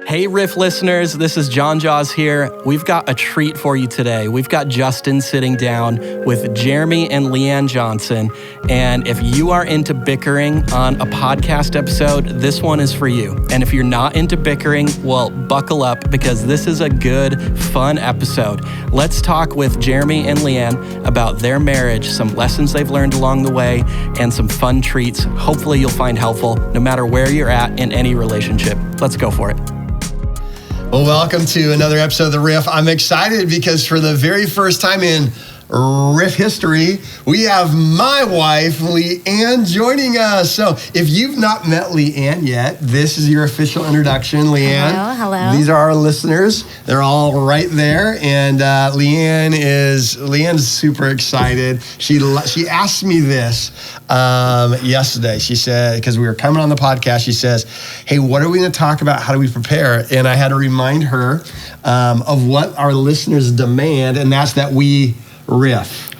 Hey, Riff listeners, this is John Jaws here. We've got a treat for you today. We've got Justin sitting down with Jeremy and Leanne Johnson. And if you are into bickering on a podcast episode, this one is for you. And if you're not into bickering, well, buckle up because this is a good, fun episode. Let's talk with Jeremy and Leanne about their marriage, some lessons they've learned along the way, and some fun treats. Hopefully you'll find helpful no matter where you're at in any relationship. Let's go for it. Well, welcome to another episode of The Riff. I'm excited because for the very first time in Riff history, we have my wife, Leanne, joining us. So if you've not met Leanne yet, this is your official introduction, Leanne. Hello. These are our listeners. They're all right there. And Leanne's super excited. She asked me this yesterday. She said, because we were coming on the podcast, she says, hey, what are we going to talk about? How do we prepare? And I had to remind her of what our listeners demand, and that's that we riff.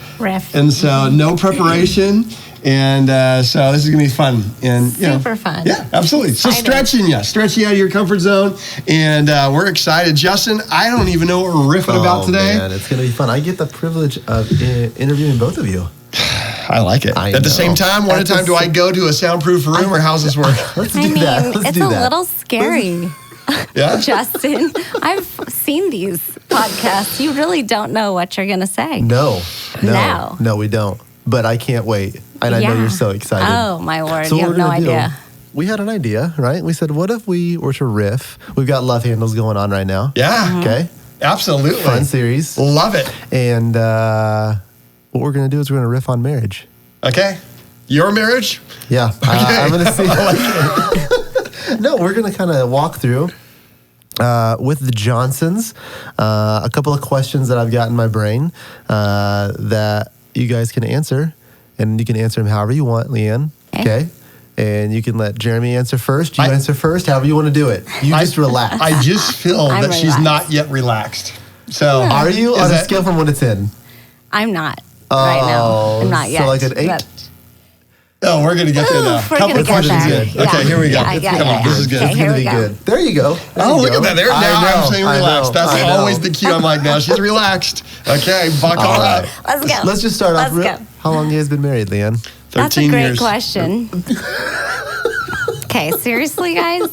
And so no preparation. And so this is going to be fun. And super fun. Yeah, absolutely. Exciting. So stretching out of your comfort zone. And we're excited. Justin, I don't even know what we're riffing about today. Man, it's going to be fun. I get the privilege of interviewing both of you. I like it. At the same time, one at a time, do I go to a soundproof room or how's this work? Let's do that. It's a little scary. Yeah? Justin, I've seen these podcasts. You really don't know what you're going to say. No, we don't. But I can't wait. And I know you're so excited. Oh, my word. So you have no idea. We had an idea, right? We said, what if we were to riff? We've got love handles going on right now. Yeah. Okay. Absolutely. Fun series. Love it. And what we're going to do is we're going to riff on marriage. Okay. Your marriage? Yeah. Okay. I'm going to see. No, we're going to kind of walk through with the Johnsons a couple of questions that I've got in my brain that you guys can answer. And you can answer them however you want, Leanne. Okay? And you can let Jeremy answer first. You answer first, however you want to do it. You just relax. I just feel that she's not yet relaxed. So are you on a scale from 1 to 10? I'm not right now. I'm not yet. So like an 8? Oh, we're going to get there now. Couple questions in. Okay, here we go. Come on, this is good. Okay, It's going to be good. There you go. Look at that. There, now I'm saying relaxed. That's always the cue. I'm like, now she's relaxed. Okay, buckle up. Let's go. Let's just start off. Let's go. How long have you guys been married, Leanne? 13 That's a great years. question. Okay, seriously, guys?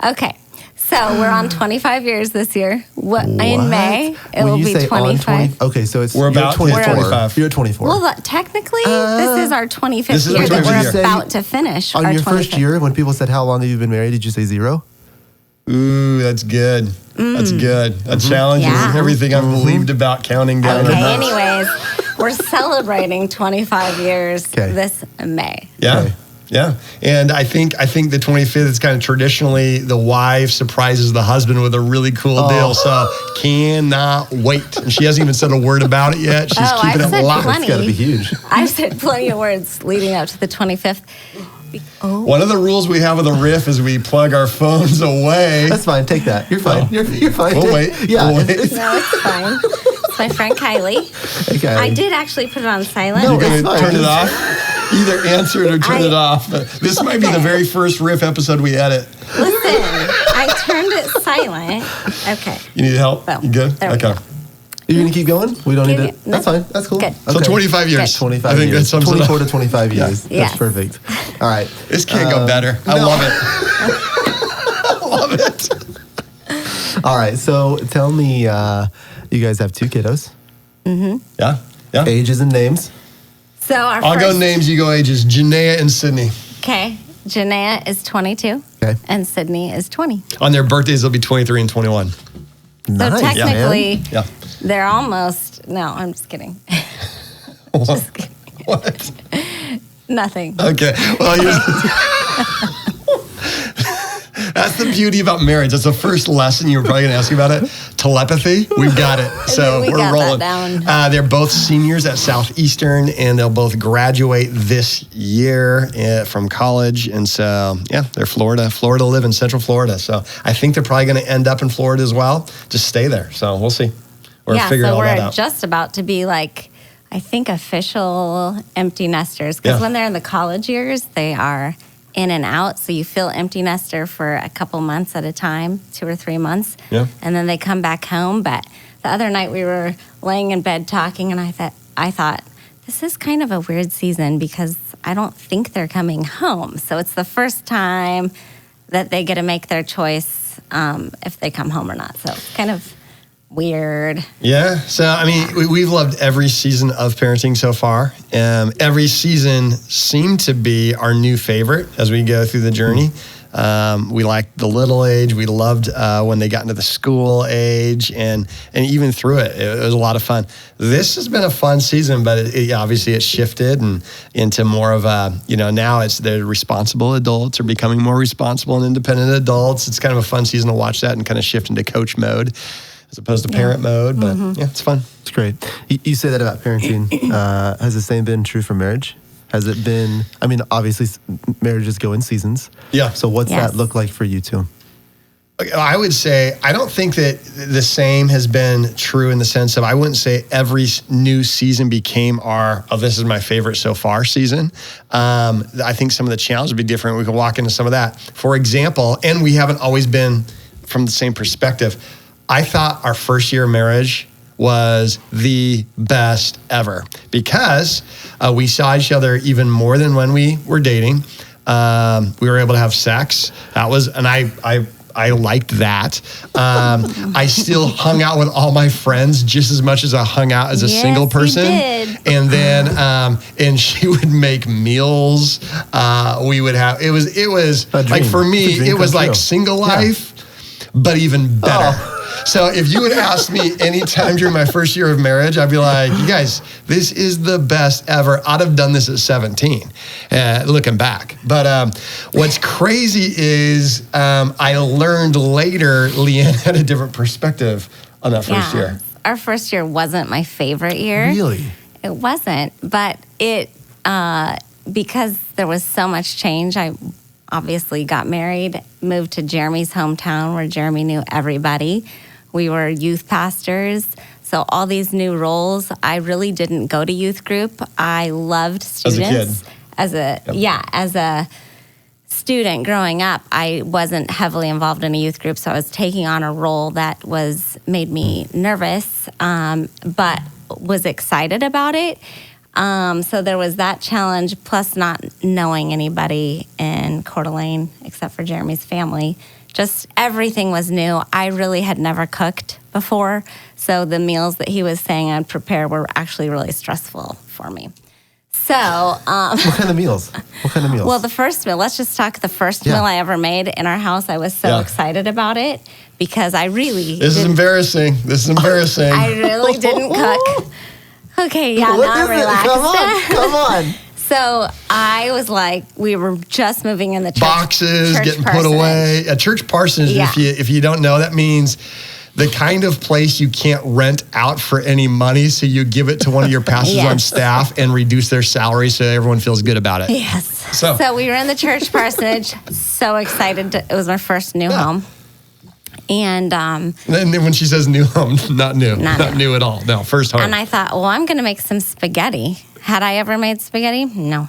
Okay. So we're on 25 years this year. In May, it will be 25. Okay, so we're about 25. You're 24. Well, technically, this is our 25th year that we're about to finish. On your first year, when people said, how long have you been married, did you say 0? Ooh, that's good. That's good. That challenges everything I've believed about counting down. Okay, anyways, we're celebrating 25 years this May. Yeah. Okay. Yeah. And I think the 25th is kind of traditionally the wife surprises the husband with a really cool deal. So cannot wait. And she hasn't even said a word about it yet. She's keeping it locked. It's got to be huge. I've said plenty of words leading up to the 25th. One of the rules we have with the riff is we plug our phones away. That's fine. Take that. You're fine. You're fine. We'll wait. Yeah. We'll wait. No, it's fine. It's my friend Kylie. Okay. I did actually put it on silent. You're going to turn it off? Either answer it or turn it off. But this might be the very first riff episode we edit. Listen, I turned it silent. Okay. You need help? Boom. You good? There we Okay. go. You're going to keep going? We don't need No. it? That's fine. That's cool. Good. So 25 years. 25 I think years. that sums it up. 24 to 25 years. Yes. That's perfect. All right. This can't go better. I love it. I love it. All right. So tell me, you guys have 2 kiddos. Mm-hmm. Yeah. Yeah. Ages and names. So I'll go names, you go ages. Janaea and Sydney. Okay. Janaea is 22. Okay. And Sydney is 20. On their birthdays, they'll be 23 and 21. So technically, Yeah. they're almost. No, I'm just kidding. Just kidding. What? Nothing. Okay. Well, that's the beauty about marriage. That's the first lesson you were probably going to ask me about it. Telepathy. We've got it. So We we're got rolling. that down. They're both seniors at Southeastern, and they'll both graduate this year from college. And so, yeah, they're Florida live in Central Florida. So I think they're probably going to end up in Florida as well. Just stay there. So we'll see. We're figuring all that out. So we're just about to be like, I think, official empty nesters. Because when they're in the college years, they are in and out. So you feel empty nester for a couple months at a time, 2 or 3 months. Yeah. And then they come back home. But the other night we were laying in bed talking, and I thought, this is kind of a weird season because I don't think they're coming home. So it's the first time that they get to make their choice if they come home or not. So it's kind of weird. Yeah. So, I mean, we've loved every season of parenting so far. Every season seemed to be our new favorite as we go through the journey. We liked the little age. We loved when they got into the school age, and even through it, it was a lot of fun. This has been a fun season, but obviously it shifted and into more of a, now they're responsible adults are becoming more responsible and independent adults. It's kind of a fun season to watch that and kind of shift into coach mode as opposed to parent mode. But it's fun. It's great. You say that about parenting. Has the same been true for marriage? Has it been, I mean, obviously marriages go in seasons. Yeah. So what's that look like for you two? I would say, I don't think that the same has been true in the sense of, I wouldn't say every new season became this is my favorite so far season. I think some of the challenges would be different. We can walk into some of that. For example, and we haven't always been from the same perspective. I thought our first year of marriage was the best ever because we saw each other even more than when we were dating. We were able to have sex. That was, and I liked that. I still hung out with all my friends just as much as I hung out as a single person. Did. And then, and she would make meals. We would have, it was like, for me, it was like single life, but even better. So if you would ask me any time during my first year of marriage, I'd be like, you guys, this is the best ever. I'd have done this at 17, looking back. But what's crazy is I learned later Leanne had a different perspective on that first year. Our first year wasn't my favorite year. Really? It wasn't, but because there was so much change, I obviously got married, moved to Jeremy's hometown where Jeremy knew everybody. We were youth pastors, so all these new roles. I really didn't go to youth group. I loved students. As a student growing up, I wasn't heavily involved in a youth group, so I was taking on a role that made me nervous, but was excited about it. So there was that challenge, plus not knowing anybody in Coeur d'Alene except for Jeremy's family. Just everything was new. I really had never cooked before, so the meals that he was saying I'd prepare were actually really stressful for me. So, what kind of meals? Well, the first meal. Let's just talk the first meal I ever made in our house. I was so excited about it because I really. This is embarrassing. I really didn't cook. Okay, now I'm relaxed. Come on. So I was like, we were just moving in the church. Boxes getting put away. A church parsonage, if you don't know, that means the kind of place you can't rent out for any money, so you give it to one of your pastors on staff and reduce their salary so everyone feels good about it. Yes. So we were in the church parsonage, so excited. It was our first new home. And then when she says new home, not new at all. No, first home. And I thought, well, I'm going to make some spaghetti. Had I ever made spaghetti? No.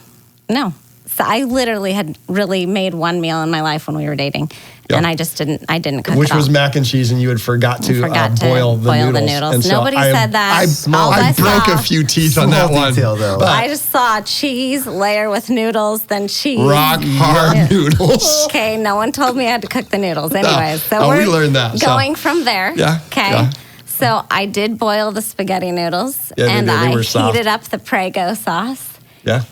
So I literally had really made one meal in my life when we were dating. And I didn't cook Which at all. was mac and cheese, and you had forgot to boil the noodles. And so Nobody said that. I broke a few teeth on that one. Detail, though. I just saw cheese layer with noodles, then cheese. Rock hard noodles. Okay, no one told me I had to cook the noodles. Anyways, so we learned that. Going from there. Yeah. Okay. Yeah. So I did boil the spaghetti noodles, and they were soft. heated up the Prego sauce. Yeah.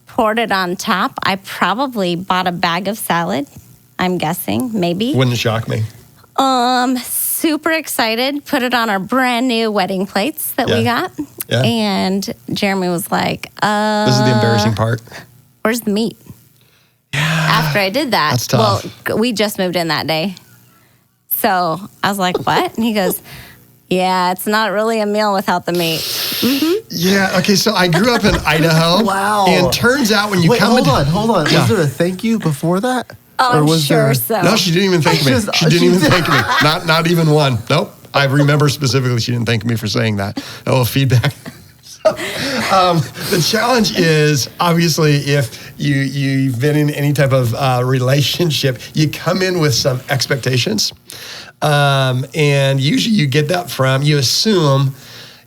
Poured it on top. I probably bought a bag of salad. I'm guessing, maybe. Wouldn't shock me. Super excited. Put it on our brand new wedding plates that we got. Yeah. And Jeremy was like, This is the embarrassing part. Where's the meat? Yeah. After I did that. That's tough. Well, we just moved in that day. So I was like, what? And he goes, yeah, it's not really a meal without the meat. Mm-hmm. Yeah, okay, so I grew up in Idaho. Wow. And turns out when you Wait, come hold on. Yeah. Was there a thank you before that? Oh, I'm sure so. No, she didn't even thank me. She didn't even thank me. Not even one. Nope. I remember specifically she didn't thank me for saying that. Oh, feedback. The challenge is, obviously, if you've been in any type of relationship, you come in with some expectations. And usually you assume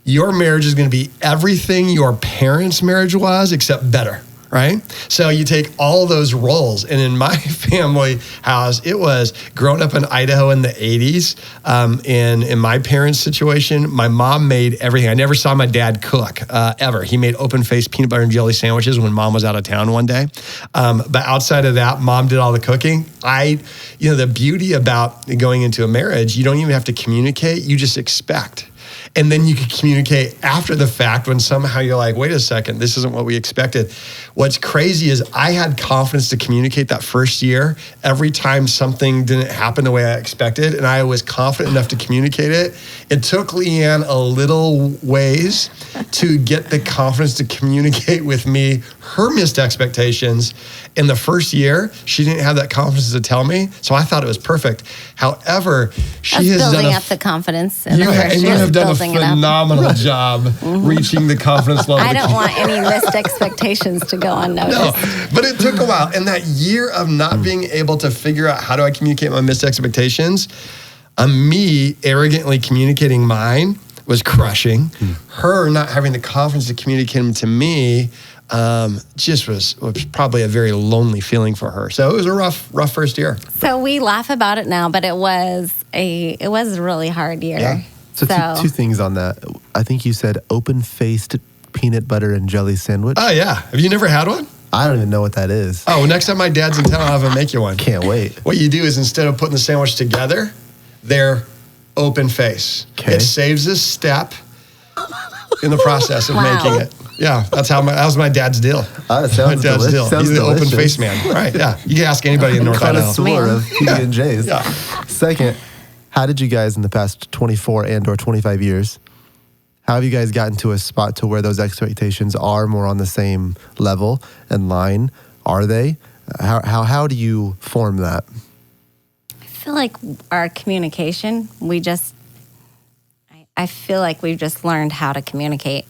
your marriage is going to be everything your parents' marriage was, except better, right? So you take all those roles. And in my family house, it was growing up in Idaho in the 80s. In my parents' situation, my mom made everything. I never saw my dad cook ever. He made open-faced peanut butter and jelly sandwiches when mom was out of town one day. But outside of that, mom did all the cooking. The beauty about going into a marriage, you don't even have to communicate. You just expect. And then you can communicate after the fact when somehow you're like, wait a second, this isn't what we expected. What's crazy is I had confidence to communicate that first year every time something didn't happen the way I expected, and I was confident enough to communicate it. It took Leanne a little ways to get the confidence to communicate with me her missed expectations. In the first year, she didn't have that confidence to tell me, so I thought it was perfect. However, she has building up the confidence. You have done a phenomenal job reaching the confidence level. I don't want any missed expectations to go unnoticed. No, but it took a while. And that year of not being able to figure out how do I communicate my missed expectations, me arrogantly communicating mine was crushing. Her not having the confidence to communicate them to me just was probably a very lonely feeling for her. So it was a rough first year. So we laugh about it now, but it was a really hard year. Yeah. So two things on that. I think you said open-faced peanut butter and jelly sandwich. Oh, yeah. Have you never had one? I don't even know what that is. Oh, well, next time my dad's in town, I'll have him make you one. Can't wait. What you do is instead of putting the sandwich together, they're open face. Okay. It saves a step in the process of Wow. making it. Yeah, that was my dad's deal. It sounds delicious. He's the open face man. Right, yeah. You can ask anybody in North Idaho. Connoisseur of PB&Js. Yeah. Second, how did you guys in the past 24 and or 25 years, how have you guys gotten to a spot to where those expectations are more on the same level and line? Are they? How do you form that? I feel like our communication, I feel like we've just learned how to communicate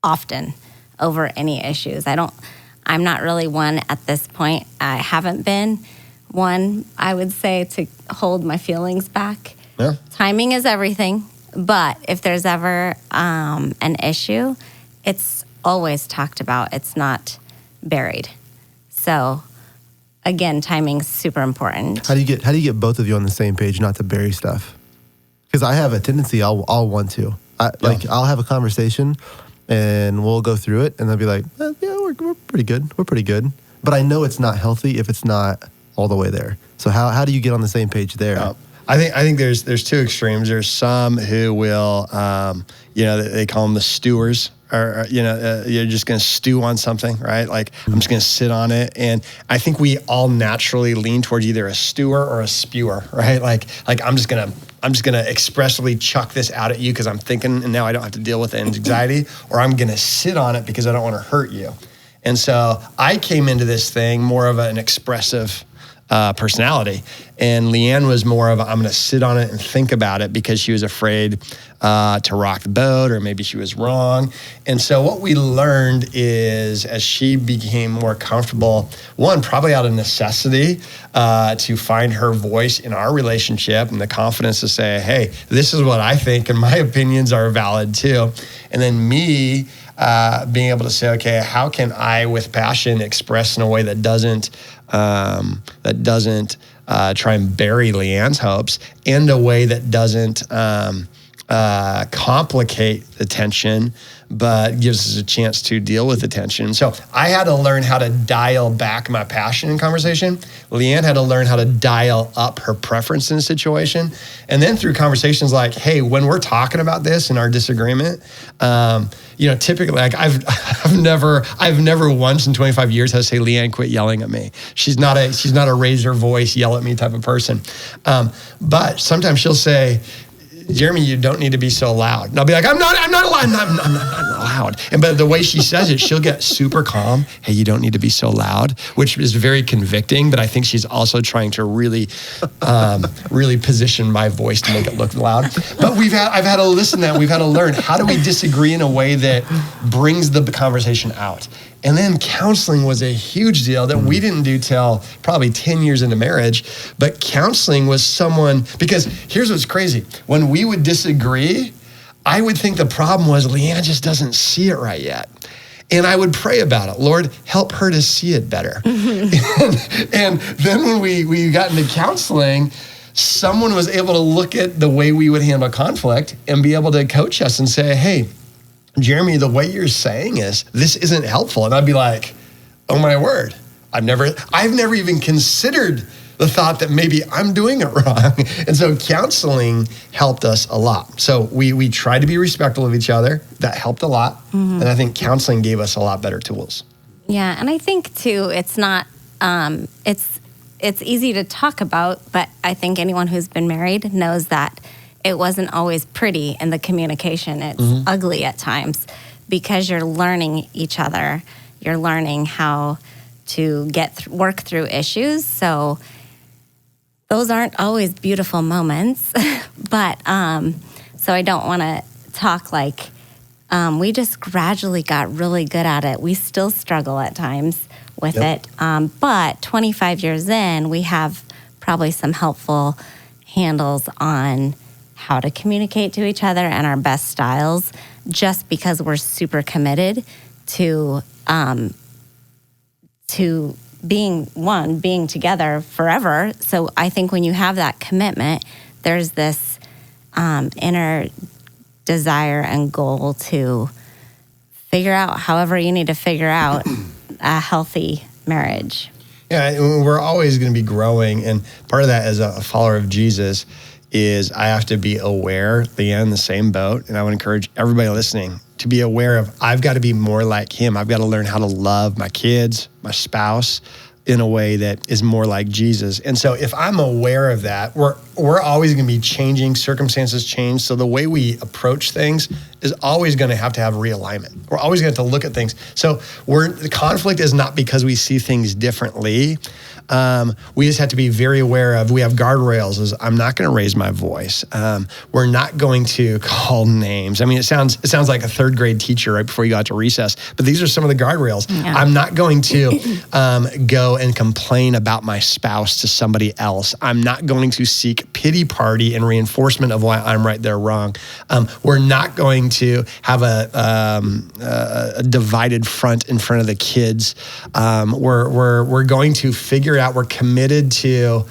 often over any issues. I'm not really one at this point. I haven't been one, I would say, to hold my feelings back. Yeah. Timing is everything, but if there's ever an issue, it's always talked about. It's not buried. So again, timing's super important. How do you get both of you on the same page, not to bury stuff? Because I have a tendency, I'll want to. I'll have a conversation and we'll go through it, and they'll be like, yeah, we're pretty good. We're pretty good. But I know it's not healthy if it's not all the way there. So how do you get on the same page there? I think there's two extremes. There's some who will, they call them the stewers. Or you're just going to stew on something, right? Like, I'm just going to sit on it. And I think we all naturally lean towards either a stewer or a spewer, right? Like I'm just going to expressly chuck this out at you because I'm thinking, and now I don't have to deal with anxiety, or I'm going to sit on it because I don't want to hurt you. And so I came into this thing more of an expressive personality. And Leanne was more of I'm going to sit on it and think about it because she was afraid to rock the boat, or maybe she was wrong. And so what we learned is, as she became more comfortable, one, probably out of necessity, to find her voice in our relationship and the confidence to say, hey, this is what I think and my opinions are valid too. And then me being able to say, okay, how can I with passion express in a way that doesn't try and bury Leanne's hopes, and a way that doesn't complicate the tension, but gives us a chance to deal with the tension. So I had to learn how to dial back my passion in conversation. Leanne had to learn how to dial up her preference in a situation. And then through conversations like, hey, when we're talking about this in our disagreement, typically, like I've never once in 25 years had to say, Leanne, quit yelling at me. She's not a raise her voice, yell at me type of person. But sometimes she'll say, Jeremy, you don't need to be so loud. And I'll be like, I'm not loud. I'm not loud. But the way she says it, she'll get super calm. Hey, you don't need to be so loud, which is very convicting. But I think she's also trying to really position my voice to make it look loud. But I've had to listen to that. We've had to learn, how do we disagree in a way that brings the conversation out? And then counseling was a huge deal that we didn't do till probably 10 years into marriage. But counseling was someone, because here's what's crazy. When we would disagree, I would think the problem was Leanne just doesn't see it right yet. And I would pray about it. Lord, help her to see it better. and then when we got into counseling, someone was able to look at the way we would handle conflict and be able to coach us and say, hey, Jeremy, the way you're saying this isn't helpful. And I'd be like, oh my word, I've never even considered the thought that maybe I'm doing it wrong. And so counseling helped us a lot. So we tried to be respectful of each other. That helped a lot. And I think counseling gave us a lot better tools. Yeah, and I think too, it's not, it's easy to talk about, but I think anyone who's been married knows that it wasn't always pretty in the communication. It's ugly at times because you're learning each other. You're learning how to work through issues. So those aren't always beautiful moments, but so I don't want to talk like we just gradually got really good at it. We still struggle at times with it, but 25 years in, we have probably some helpful handles on how to communicate to each other and our best styles, just because we're super committed to being together forever. So I think when you have that commitment, there's this inner desire and goal to figure out however you need to figure out a healthy marriage. Yeah, we're always going to be growing. And part of that as a follower of Jesus is I have to be aware, Leanne, in the same boat. And I would encourage everybody listening to be aware of, I've got to be more like him. I've got to learn how to love my kids, my spouse, in a way that is more like Jesus. And so if I'm aware of that, we're always going to be changing, circumstances change. So the way we approach things is always going to have realignment. We're always going to have to look at things. So the conflict is not because we see things differently. We just have to be very aware of, we have guardrails, is I'm not going to raise my voice. We're not going to call names. I mean, it sounds like a third grade teacher right before you got to recess, but these are some of the guardrails. Yeah. I'm not going to go and complain about my spouse to somebody else. I'm not going to seek pity party and reinforcement of why I'm right, they're wrong. We're not going to have a divided front in front of the kids. We're going to figure out, we're committed to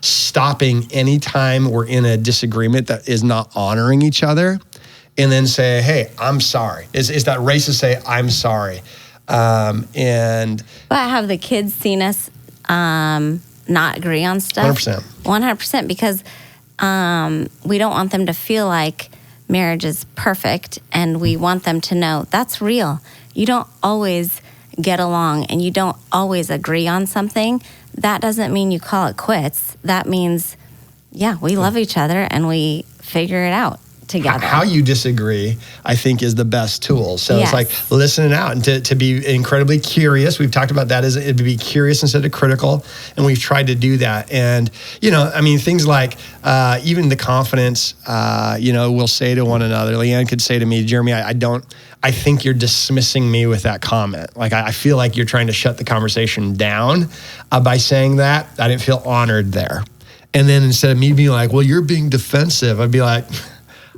stopping anytime we're in a disagreement that is not honoring each other, and then say, hey, I'm sorry. It's that race to say, I'm sorry. But have the kids seen us not agree on stuff? 100%. 100%, because we don't want them to feel like marriage is perfect, and we want them to know that's real. You don't always get along and you don't always agree on something. That doesn't mean you call it quits. That means, we love each other and we figure it out together. How you disagree, I think, is the best tool. So It's like listening out and to be incredibly curious. We've talked about that as to be curious instead of critical. And we've tried to do that. And, things like even the confidence, we'll say to one another. Leanne could say to me, Jeremy, I think you're dismissing me with that comment. Like, I feel like you're trying to shut the conversation down by saying that. I didn't feel honored there. And then instead of me being like, well, you're being defensive, I'd be like,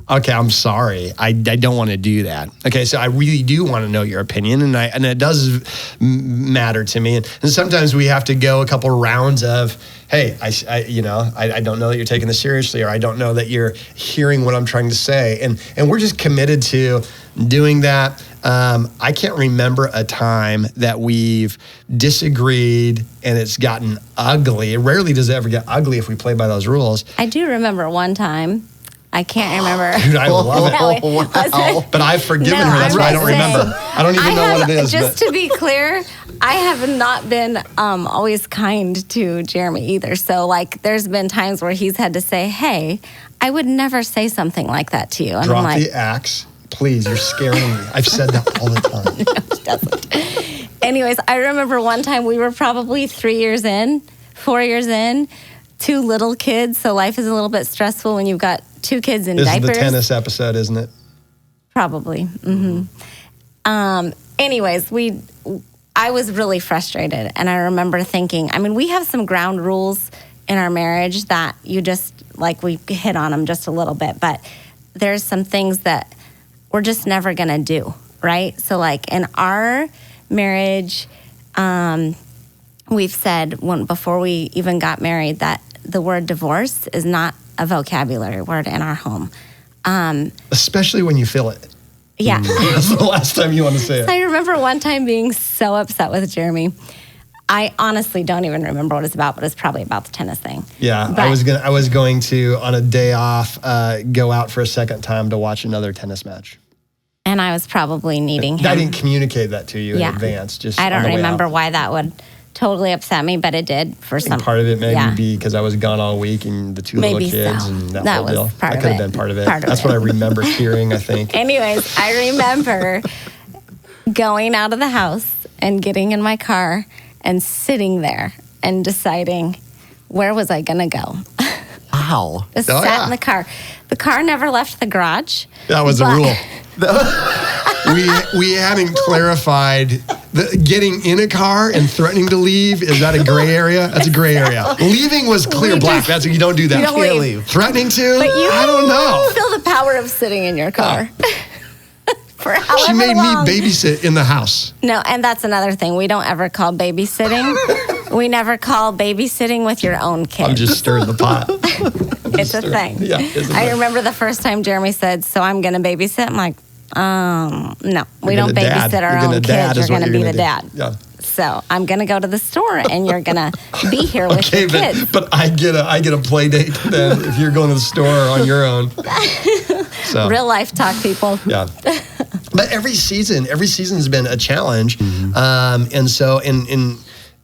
okay, I'm sorry. I don't want to do that. Okay, so I really do want to know your opinion, and it does matter to me. And sometimes we have to go a couple rounds of, hey, I don't know that you're taking this seriously, or I don't know that you're hearing what I'm trying to say. And we're just committed to doing that. I can't remember a time that we've disagreed and it's gotten ugly. Rarely does it ever get ugly if we play by those rules. I do remember one time. I can't remember. Dude, I love it. Wow. But I've forgiven her. That's why I don't remember. I don't even know what it is. Just to be clear, I have not been always kind to Jeremy either. So, there's been times where he's had to say, hey, I would never say something like that to you. And Drop I'm like, the axe. Please, you're scaring me. I've said that all the time. No, he doesn't. Anyways, I remember one time we were probably 4 years in, 2 little kids. So life is a little bit stressful when you've got 2 kids in diapers. This is the tennis episode, isn't it? Probably. Mm-hmm. Anyways, I was really frustrated, and I remember thinking, I mean, we have some ground rules in our marriage that you just, like, we hit on them just a little bit, but there's some things that we're just never going to do, right? So, like, in our marriage, we've said before we even got married that the word divorce is not a vocabulary word in our home. Especially when you feel it. Yeah. That's the last time you want to say it. I remember one time being so upset with Jeremy. I honestly don't even remember what it's about, but it's probably about the tennis thing. Yeah, But- I was going to, on a day off, go out for a second time to watch another tennis match. And I was probably needing him. I didn't communicate that to you in advance. Just I on don't the way remember out. why that would totally upset me, but it did for some. And part of it may yeah. be because I was gone all week and the two Maybe little kids so. and that That whole was deal. part That of could have it. been part of it. Part of That's it. what I remember hearing, I think. Anyways, I remember going out of the house and getting in my car and sitting there and deciding where was I going to go. Wow. Just Oh, sat yeah. in the car. The car never left the garage. That was but- a rule. we hadn't clarified getting in a car and threatening to leave. Is that a gray area? That's a gray area. Leaving was clear We black. just- That's you don't do that. You don't Can't leave. leave. Threatening to? But you I don't know. feel the power of sitting in your car. For however She made long. me babysit in the house. No, and that's another thing. We don't ever call babysitting. We never call babysitting with your own kids. I'm just stirring the pot. It's a thing. Yeah, it's a I thing. remember the first time Jeremy said, "So I'm going to babysit." I'm like, no, we You're don't gonna dad. babysit our You're own gonna kids. dad You're is what going to you're be the gonna dad. do. Yeah. So I'm going to go to the store, and you're going to be here with Okay, your kids. but I get a play date then if you're going to the store on your own. So Real life talk, people. yeah. But every season's been a challenge, and so in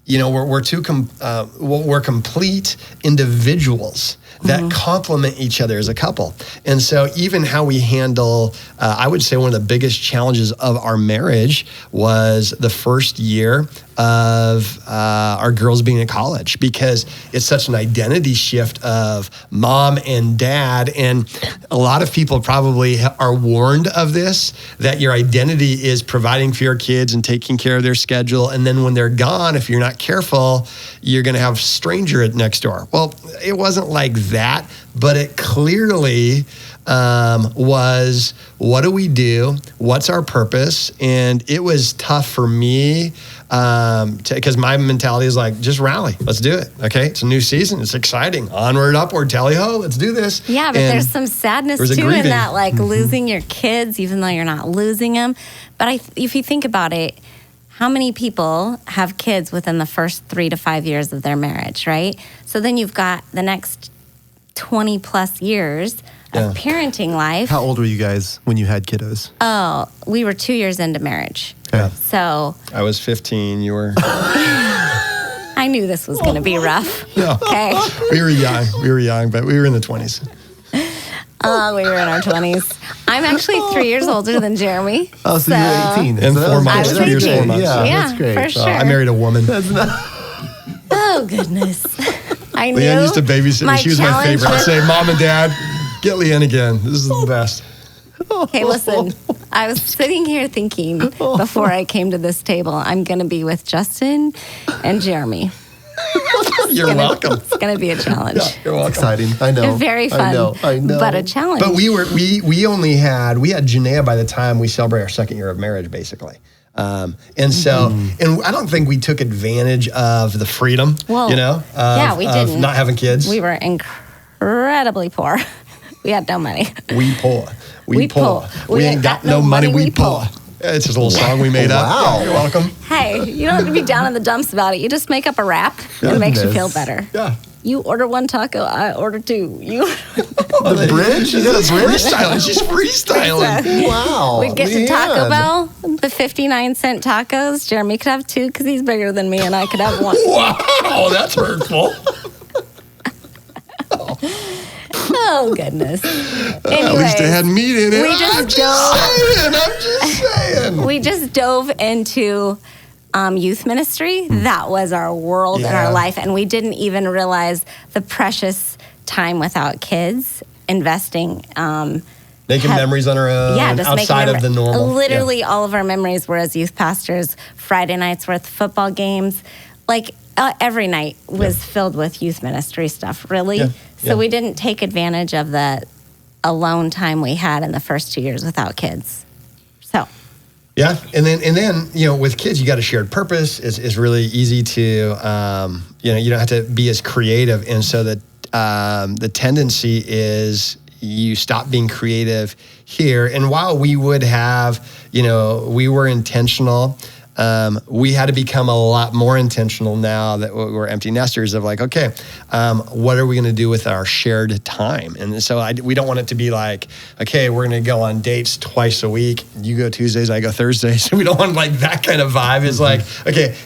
you know we're complete individuals that complement each other as a couple, and so even how we handle, I would say one of the biggest challenges of our marriage was the first year of our girls being in college, because it's such an identity shift of mom and dad. And a lot of people probably are warned of this, that your identity is providing for your kids and taking care of their schedule. And then when they're gone, if you're not careful, you're going to have a stranger at next door. Well, it wasn't like that, but it clearly was, what do we do? What's our purpose? And it was tough for me because my mentality is like, just rally, let's do it. Okay, it's a new season, it's exciting, onward, upward, tally ho, let's do this. Yeah, but And there's some sadness there's a too in grieving. that, like losing your kids, even though you're not losing them. But if you think about it, how many people have kids within the first 3 to 5 years of their marriage, right? So then you've got the next 20 plus years of parenting life. How old were you guys when you had kiddos? Oh, we were 2 years into marriage. Okay. So I was 15, you were. I knew this was going to be rough. No. Okay. We were young, but we were in the 20s. We were in our 20s. I'm actually 3 years older than Jeremy. Oh, so you were 18. And So that 4 was months, great. 3 years, 4 months. Yeah, Yeah, that's great. for sure. I married a woman. Oh, goodness. I knew. Leanne used to babysit me. She was my challenge favorite. I'd with- say, Mom and Dad, get Leanne again. This is the best. Okay, listen. I was sitting here thinking before I came to this table, I'm going to be with Justin and Jeremy. You're welcome. It's going to be a challenge. Yeah, you're welcome. Exciting. I know. Very fun. I know. But a challenge. But we had Janaea by the time we celebrate our second year of marriage, basically. And so, and I don't think we took advantage of the freedom, Well, of we didn't. not having kids. We were incredibly poor. We had no money. We poor. We poor. We ain't got no money, we poor. It's just a little song we made up. Wow. Yeah, you're welcome. Hey, you don't have to be down in the dumps about it. You just make up a rap. It makes you feel better. Yeah. You order 1 taco, I order 2. You The bridge? You got a bridge? Freestyling. She's freestyling. Wow. We'd get to Taco Leanne. Bell, the 59-cent tacos. Jeremy could have 2 because he's bigger than me, and I could have 1. Wow, that's hurtful. Oh, goodness. At least it Anyways, had meat in it. we just I'm just saying. we just dove into youth ministry. That was our world and Yeah. our life, and we didn't even realize the precious time without kids, investing Making memories on our own, just outside of the normal. Literally, all of our memories were as youth pastors. Friday nights were football games. Like every night was filled with youth ministry stuff, really. Yeah. So we didn't take advantage of the alone time we had in the first 2 years without kids. So. Yeah, and then with kids, you got a shared purpose. It's really easy to you don't have to be as creative, and so that the tendency is you stop being creative here. And while we would have, we were intentional. We had to become a lot more intentional now that we're empty nesters of like, okay, what are we going to do with our shared time? And so we don't want it to be like, okay, we're going to go on dates twice a week. You go Tuesdays, I go Thursdays. So we don't want like that kind of vibe. It's like, okay,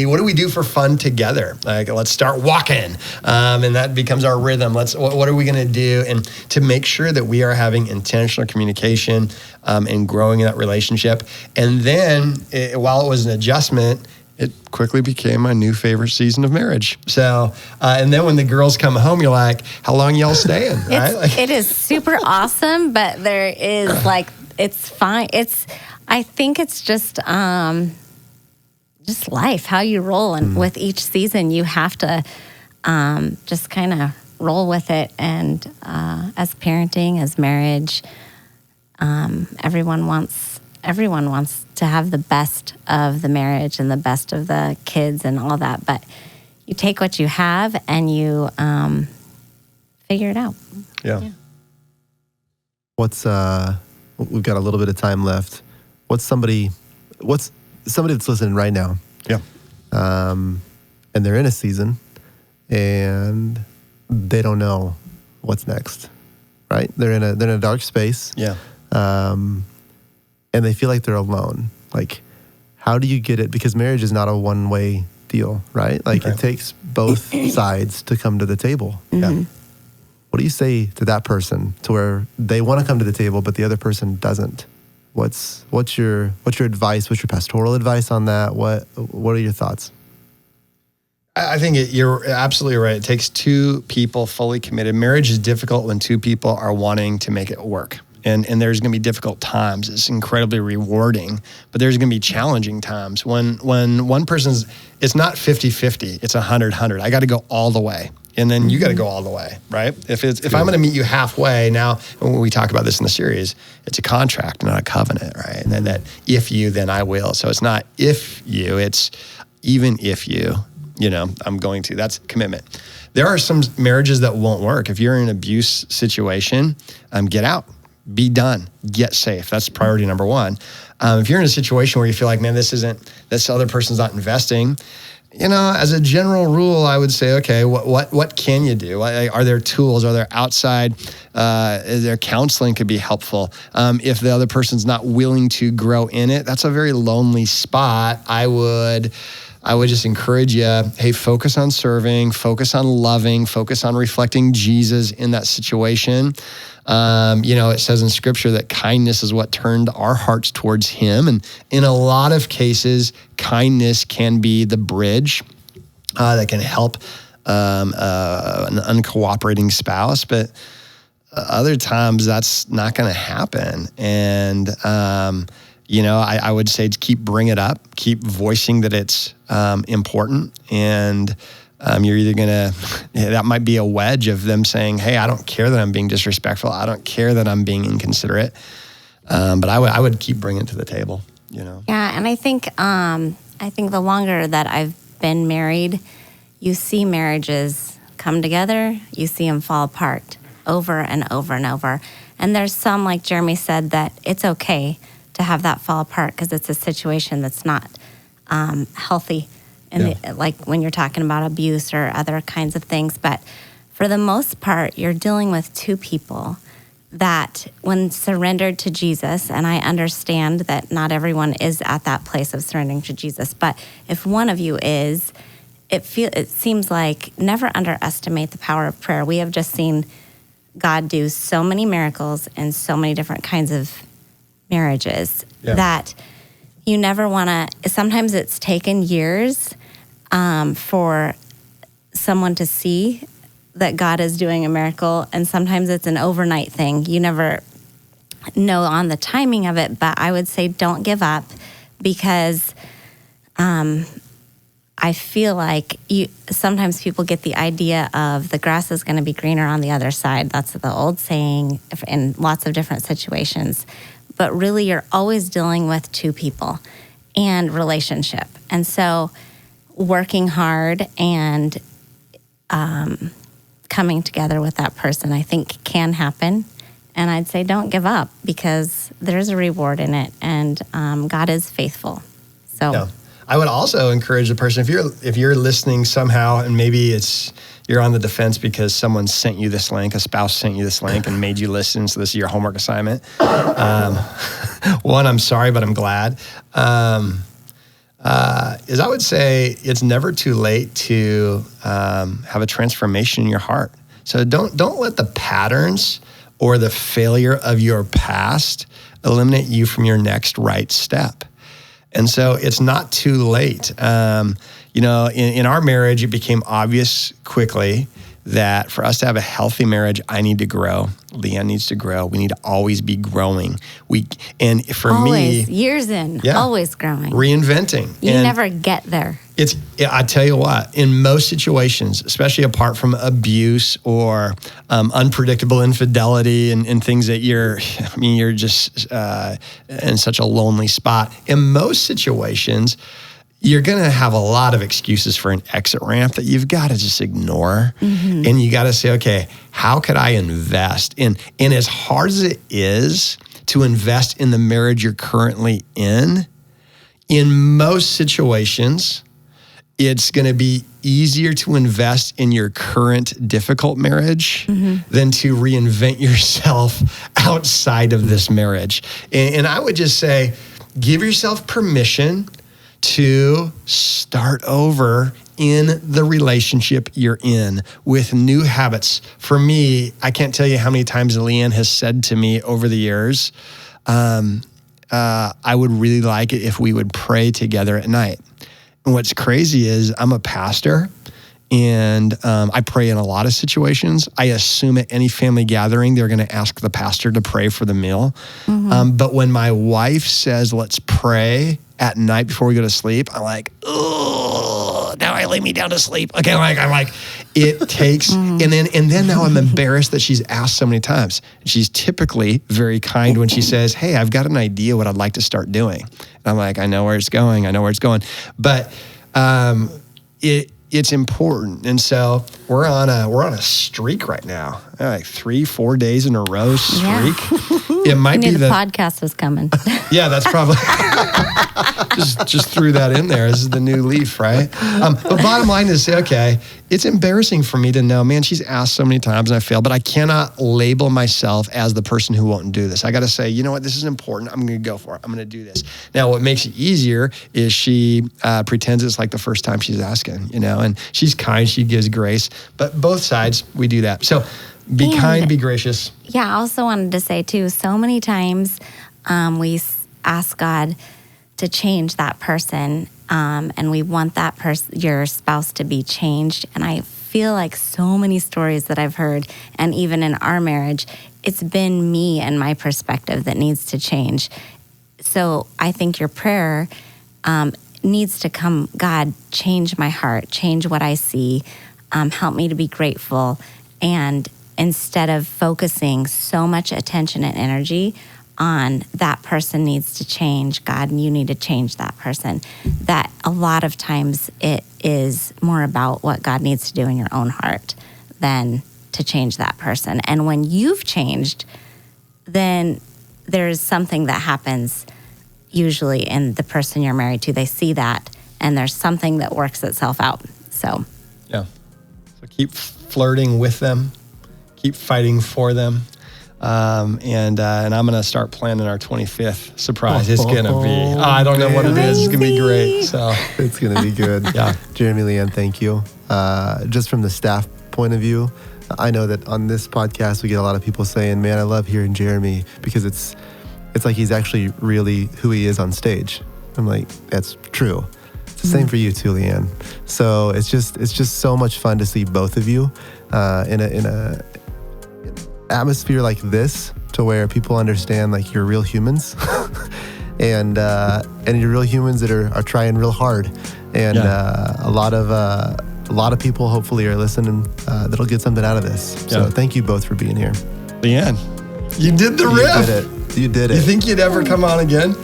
what do we do for fun together? Like, let's start walking. And that becomes our rhythm. What are we going to do? And to make sure that we are having intentional communication and growing that relationship. And then while it was an adjustment, it quickly became my new favorite season of marriage. So, and then when the girls come home, you're like, how long y'all staying, right? It is super awesome, but there is it's fine. I think it's just life, how you roll. And with each season, you have to just kind of roll with it. And as parenting, as marriage, everyone wants to have the best of the marriage and the best of the kids and all that, but you take what you have and you figure it out. Yeah. What's we've got a little bit of time left. What's somebody that's listening right now? Yeah. And they're in a season and they don't know what's next. Right? They're in a dark space. Yeah. And they feel like they're alone. Like, how do you get it? Because marriage is not a one-way deal, right? Like, it takes both sides to come to the table. Mm-hmm. Yeah. What do you say to that person to where they want to come to the table, but the other person doesn't? What's your advice? What's your pastoral advice on that? What are your thoughts? I think you're absolutely right. It takes two people fully committed. Marriage is difficult when two people are wanting to make it work. And there's going to be difficult times. It's incredibly rewarding, but there's going to be challenging times. When one person's, it's not 50-50, it's 100-100. I got to go all the way. And then you got to go all the way, right? If I'm going to meet you halfway, now when we talk about this in the series, it's a contract, not a covenant, right? And then that if you, then I will. So it's not if you, it's even if you, I'm going to. That's commitment. There are some marriages that won't work. If you're in an abuse situation, get out. Be done. Get safe. That's priority number one. If you're in a situation where you feel like, man, this other person's not investing, as a general rule, I would say, okay, what can you do? Are there tools? Are there outside? Is there counseling could be helpful? If the other person's not willing to grow in it, that's a very lonely spot. I would just encourage you, hey, focus on serving, focus on loving, focus on reflecting Jesus in that situation. It says in scripture that kindness is what turned our hearts towards him. And in a lot of cases, kindness can be the bridge that can help an uncooperating spouse. But other times that's not going to happen. And, I would say to keep bringing it up, keep voicing that it's important. And you're either that might be a wedge of them saying, hey, I don't care that I'm being disrespectful. I don't care that I'm being inconsiderate. But I would keep bringing it to the table, Yeah, and I think the longer that I've been married, you see marriages come together, you see them fall apart over and over and over. And there's some, like Jeremy said, that it's okay to have that fall apart because it's a situation that's not healthy. Like when you're talking about abuse or other kinds of things. But for the most part, you're dealing with two people that when surrendered to Jesus, and I understand that not everyone is at that place of surrendering to Jesus, but if one of you is, it seems like never underestimate the power of prayer. We have just seen God do so many miracles in so many different kinds of marriages that you never want to, sometimes it's taken years for someone to see that God is doing a miracle, and sometimes it's an overnight thing. You never know on the timing of it, but I would say don't give up, because I feel like sometimes people get the idea of the grass is going to be greener on the other side. That's the old saying in lots of different situations. But really, you're always dealing with two people and relationship. And so working hard and coming together with that person, I think can happen. And I'd say don't give up, because there's a reward in it, and God is faithful. So. Yeah. I would also encourage the person, if you're listening somehow, and maybe you're on the defense because someone sent you this link, a spouse sent you this link and made you listen, so this is your homework assignment. One, I'm sorry, but I'm glad. Is I would say it's never too late to have a transformation in your heart. So don't let the patterns or the failure of your past eliminate you from your next right step. And so it's not too late. In our marriage, it became obvious quickly that for us to have a healthy marriage, I need to grow. Leanne needs to grow. We need to always be growing. Always, years in, always growing. Reinventing. You never get there. I tell you what, in most situations, especially apart from abuse or unpredictable infidelity and things that you're just in such a lonely spot. In most situations, you're going to have a lot of excuses for an exit ramp that you've got to just ignore. Mm-hmm. And you got to say, okay, how could I invest in? And as hard as it is to invest in the marriage you're currently in most situations, it's going to be easier to invest in your current difficult marriage than to reinvent yourself outside of this marriage. And I would just say, give yourself permission to start over in the relationship you're in with new habits. For me, I can't tell you how many times Leanne has said to me over the years, I would really like it if we would pray together at night. And what's crazy is I'm a pastor, and I pray in a lot of situations. I assume at any family gathering, they're going to ask the pastor to pray for the meal. Mm-hmm. But when my wife says, let's pray at night before we go to sleep, I'm like, oh, now I lay me down to sleep. Okay, I'm like, it takes, and then now I'm embarrassed that she's asked so many times. She's typically very kind when she says, hey, I've got an idea what I'd like to start doing. And I'm like, I know where it's going. But it's important. And so we're on a streak right now, like 3-4 days in a row streak. Yeah. It might be the podcast was coming. Yeah, that's probably just threw that in there. This is the new leaf, right? But bottom line is, okay, it's embarrassing for me to know, man, she's asked so many times and I failed, but I cannot label myself as the person who won't do this. I got to say, you know what, this is important. I'm going to go for it. I'm going to do this. Now, what makes it easier is she pretends it's like the first time she's asking, and she's kind, she gives grace, but both sides, we do that. So be kind, be gracious. Yeah, I also wanted to say too, so many times we ask God to change that person, and we want that your spouse to be changed. And I feel like so many stories that I've heard, and even in our marriage, it's been me and my perspective that needs to change. So I think your prayer needs to come, God, change my heart, change what I see, help me to be grateful. And instead of focusing so much attention and energy on that person needs to change, God, you need to change that person, that a lot of times it is more about what God needs to do in your own heart than to change that person. And when you've changed, then there's something that happens usually in the person you're married to. They see that, and there's something that works itself out. So keep flirting with them, keep fighting for them. And I'm going to start planning our 25th surprise. It's going to be, I don't know what it is. It's going to be great. So it's going to be good. Yeah. Jeremy, Leanne, thank you. Just from the staff point of view, I know that on this podcast, we get a lot of people saying, man, I love hearing Jeremy because it's like he's actually really who he is on stage. I'm like, that's true. It's the same for you too, Leanne. So it's just so much fun to see both of you in a atmosphere like this to where people understand like you're real humans, and you're real humans that are trying real hard, and a lot of people hopefully are listening that'll get something out of this. So thank you both for being here. Leanne, you did the riff. You did it. You think you'd ever come on again?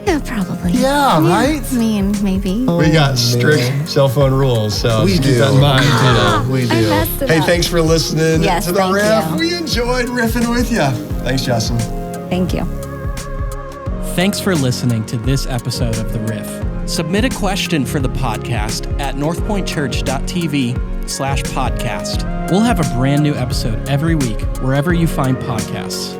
Yeah, probably. Yeah, right? I mean, maybe. We got strict cell phone rules, so We keep do. that in mind. We I do. messed it Hey, up. thanks for listening Yes, to the thank riff. you. We enjoyed riffing with you. Thanks, Justin. Thank you. Thanks for listening to this episode of The Riff. Submit a question for the podcast at northpointchurch.tv/podcast. We'll have a brand new episode every week wherever you find podcasts.